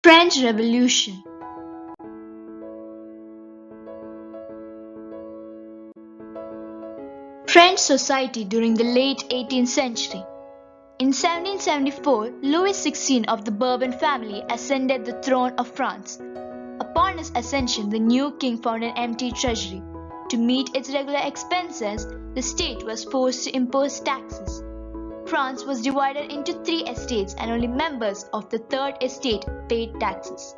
French Revolution. French society during the late 18th century. In 1774, Louis XVI of the Bourbon family ascended the throne of France. Upon his ascension, the new king found an empty treasury. To meet its regular expenses, the state was forced to impose taxes. France was divided into three estates, and only members of the third estate paid taxes.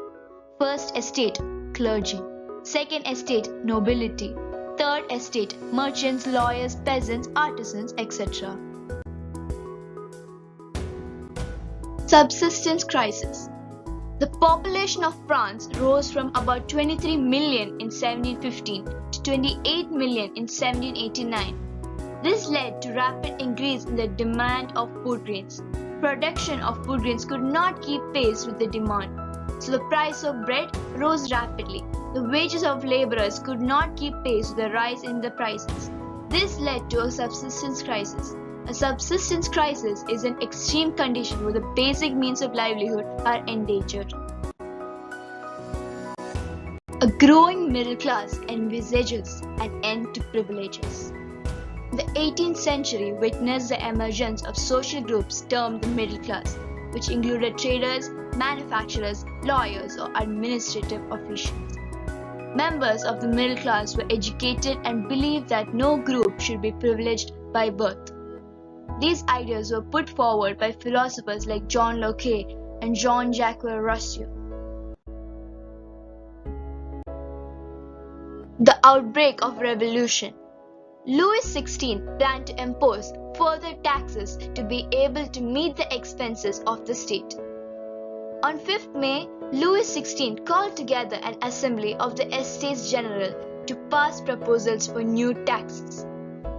First estate, clergy. Second estate, nobility. Third estate, merchants, lawyers, peasants, artisans, etc. Subsistence crisis. The population of France rose from about 23 million in 1715 to 28 million in 1789. This led to rapid increase in the demand of food grains. Production of food grains could not keep pace with the demand, so the price of bread rose rapidly. The wages of laborers could not keep pace with the rise in the prices. This led to a subsistence crisis. A subsistence crisis is an extreme condition where the basic means of livelihood are endangered. A growing middle class envisages an end to privileges. The 18th century witnessed the emergence of social groups termed the middle class, which included traders, manufacturers, lawyers, or administrative officials. Members of the middle class were educated and believed that no group should be privileged by birth. These ideas were put forward by philosophers like John Locke and Jean-Jacques Rousseau. The outbreak of revolution. Louis XVI planned to impose further taxes to be able to meet the expenses of the state. On 5th May, Louis XVI called together an assembly of the Estates General to pass proposals for new taxes.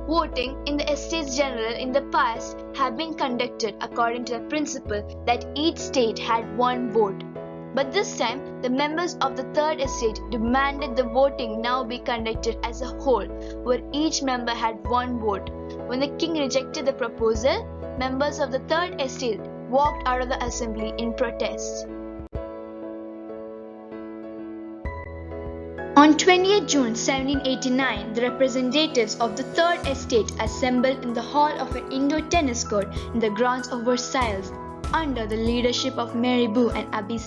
Voting in the Estates General in the past have been conducted according to the principle that each state had one vote. But this time, the members of the Third Estate demanded the voting now be conducted as a whole, where each member had one vote. When the king rejected the proposal, members of the Third Estate walked out of the assembly in protest. On 20th June 1789, the representatives of the Third Estate assembled in the hall of an indoor tennis court in the grounds of Versailles under the leadership of Mirabeau and Abbé.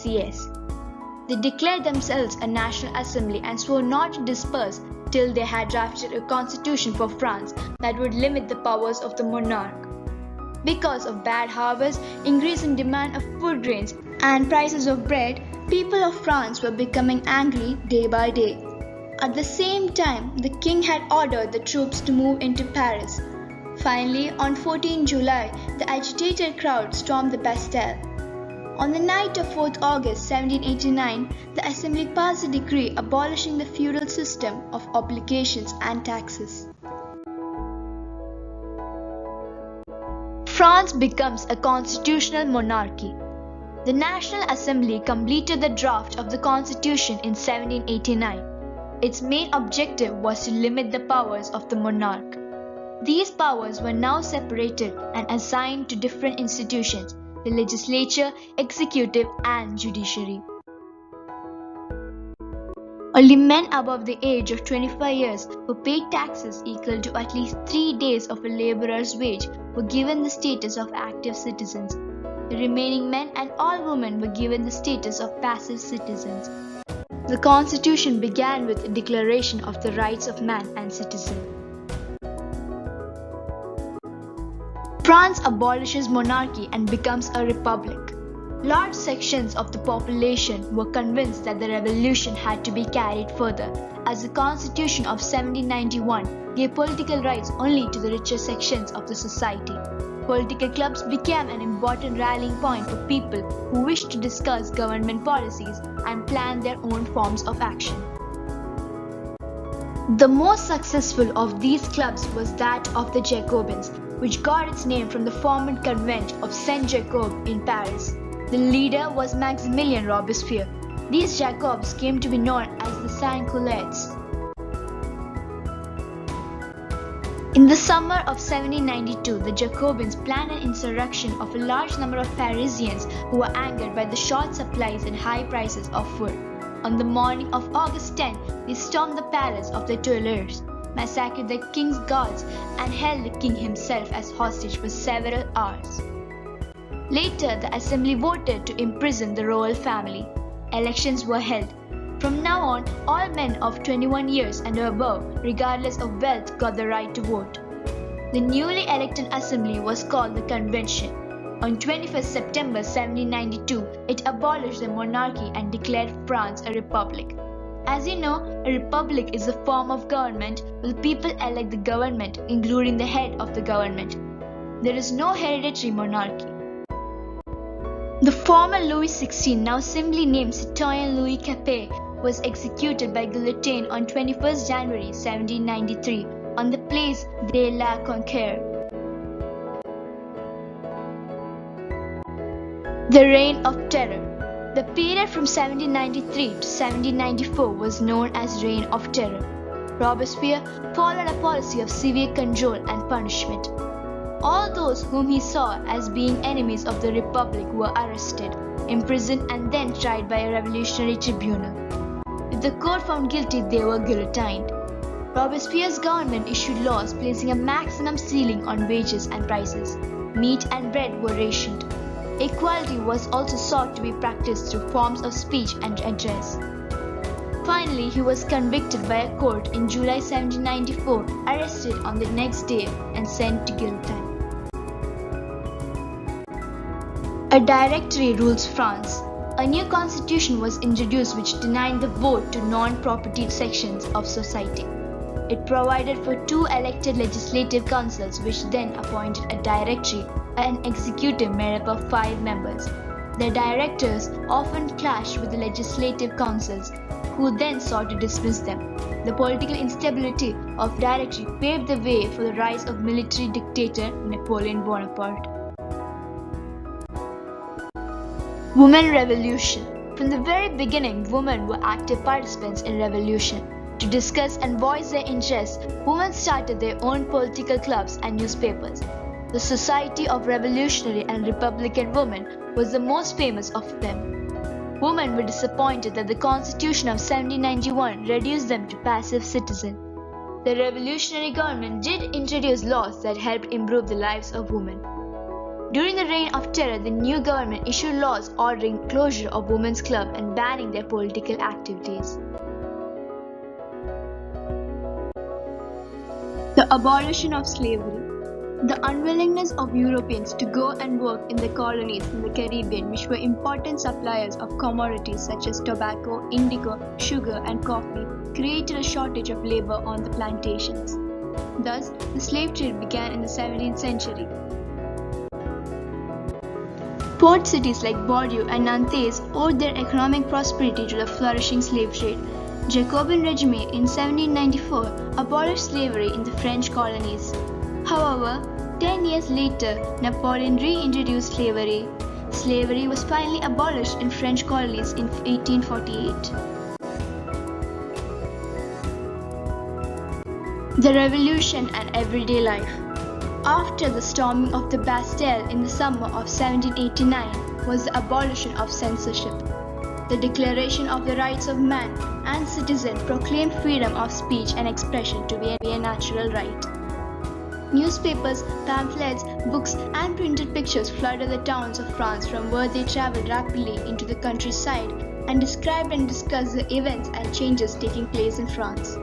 They declared themselves a national assembly and swore not to disperse till they had drafted a constitution for France that would limit the powers of the monarch. Because of bad harvests, increase in demand of food grains, and prices of bread, people of France were becoming angry day by day. At the same time, the king had ordered the troops to move into Paris. Finally, on 14 July, the agitated crowd stormed the Bastille. On the night of 4th August 1789, the Assembly passed a decree abolishing the feudal system of obligations and taxes. France becomes a constitutional monarchy. The National Assembly completed the draft of the Constitution in 1789. Its main objective was to limit the powers of the monarch. These powers were now separated and assigned to different institutions: the legislature, executive, and judiciary. Only men above the age of 25 years who paid taxes equal to at least 3 days of a laborer's wage were given the status of active citizens. The remaining men and all women were given the status of passive citizens. The Constitution began with a declaration of the rights of man and citizen. France abolishes monarchy and becomes a republic. Large sections of the population were convinced that the revolution had to be carried further, as the Constitution of 1791 gave political rights only to the richer sections of the society. Political clubs became an important rallying point for people who wished to discuss government policies and plan their own forms of action. The most successful of these clubs was that of the Jacobins, which got its name from the former convent of Saint-Jacob in Paris. The leader was Maximilien Robespierre. These Jacobs came to be known as the Sans-Culottes. In the summer of 1792, the Jacobins planned an insurrection of a large number of Parisians who were angered by the short supplies and high prices of food. On the morning of August 10, they stormed the palace of the Tuileries, massacred the king's guards, and held the king himself as hostage for several hours. Later, the assembly voted to imprison the royal family. Elections were held. From now on, all men of 21 years and above, regardless of wealth, got the right to vote. The newly elected assembly was called the Convention. On 21st September 1792, it abolished the monarchy and declared France a republic. As you know, a republic is a form of government where the people elect the government, including the head of the government. There is no hereditary monarchy. The former Louis XVI, now simply named Citoyen Louis Capet, was executed by guillotine on 21st January 1793 on the Place de la Conquête. The Reign of Terror. The period from 1793 to 1794 was known as Reign of Terror. Robespierre followed a policy of severe control and punishment. All those whom he saw as being enemies of the Republic were arrested, imprisoned, and then tried by a revolutionary tribunal. If the court found guilty, they were guillotined. Robespierre's government issued laws placing a maximum ceiling on wages and prices. Meat and bread were rationed. Equality was also sought to be practiced through forms of speech and address. Finally, he was convicted by a court in July 1794, arrested on the next day, and sent to guillotine. A directory rules France. A new constitution was introduced which denied the vote to non-propertied sections of society. It provided for 2 elected legislative councils which then appointed a directory and an executive made up of 5 members. The directors often clashed with the legislative councils, who then sought to dismiss them. The political instability of directory paved the way for the rise of military dictator Napoleon Bonaparte. Women Revolution. From the very beginning, women were active participants in revolution. To discuss and voice their interests, women started their own political clubs and newspapers. The Society of Revolutionary and Republican Women was the most famous of them. Women were disappointed that the Constitution of 1791 reduced them to passive citizens. The revolutionary government did introduce laws that helped improve the lives of women. During the Reign of Terror, the new government issued laws ordering closure of women's clubs and banning their political activities. The abolition of slavery. The unwillingness of Europeans to go and work in the colonies in the Caribbean, which were important suppliers of commodities such as tobacco, indigo, sugar, and coffee, created a shortage of labor on the plantations. Thus, the slave trade began in the 17th century. Port cities like Bordeaux and Nantes owed their economic prosperity to the flourishing slave trade. Jacobin regime in 1794 abolished slavery in the French colonies. However, 10 years later, Napoleon reintroduced slavery. Slavery was finally abolished in French colonies in 1848. The Revolution and Everyday Life. After the storming of the Bastille in the summer of 1789 was the abolition of censorship. The Declaration of the Rights of Man and Citizen proclaimed freedom of speech and expression to be a natural right. Newspapers, pamphlets, books, and printed pictures flooded the towns of France from where they traveled rapidly into the countryside and described and discussed the events and changes taking place in France.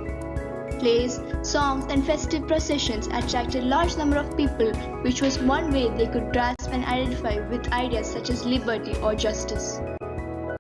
Plays, songs, and festive processions attracted a large number of people, which was one way they could grasp and identify with ideas such as liberty or justice.